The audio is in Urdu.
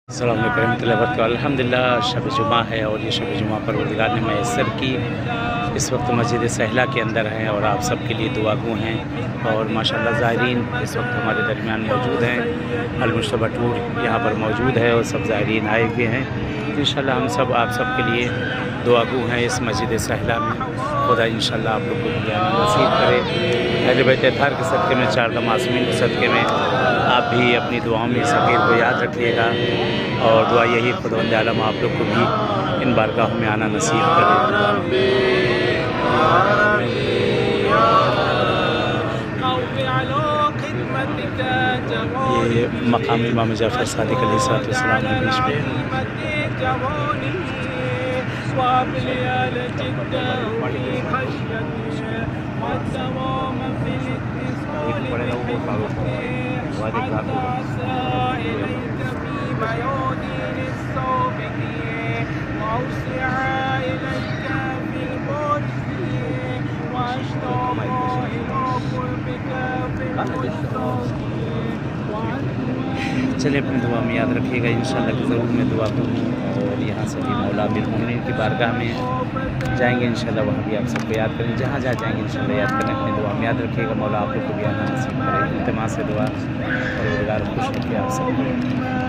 السلام علیکم ورحمۃ اللہ وبرکاتہ۔ الحمدللہ شب جمعہ ہے اور یہ شب جمعہ پروردگار نے میسر کی۔ اس وقت مسجد سہلہ کے اندر ہیں اور آپ سب کے لیے دعا گو ہیں، اور ماشاءاللہ زائرین اس وقت ہمارے درمیان موجود ہیں۔ المجتبیٰ ٹور یہاں پر موجود ہے اور سب زائرین آئے ہوئے ہیں۔ انشاءاللہ ہم سب آپ سب کے لیے دعا گو ہیں اس مسجد سہلہ میں۔ خدا انشاءاللہ آپ لوگ کو بھی آنا نصیب کرے۔ اہل بیت اطہار کے صدقے میں، چار معصومین کے صدقے میں آپ بھی اپنی دعاؤں میں صغیر کو یاد رکھیے گا، اور دعا یہی خداوند عالم آپ لوگ کو بھی ان بارگاہوں میں آنا نصیب کرے۔ یہ مقام امام جعفر صادق علیہ السلام کے بیچ میں چلے اپنی دعا میں یاد رکھیے گا انشاءاللہ کہ ضرور میں دعا کروں، اور یہاں سے بھی مولا بالمؤمنین کی بارگاہ میں جائیں گے انشاءاللہ، وہاں بھی آپ سب کو یاد کریں، جہاں جائیں گے انشاءاللہ یاد کریں، اپنی دعا میں یاد رکھیے گا۔ مولا آپ لوگ کو بھی آنا نصیب کرے، التماس سے دعا اور روزگار خوش رکھے آپ سب کو۔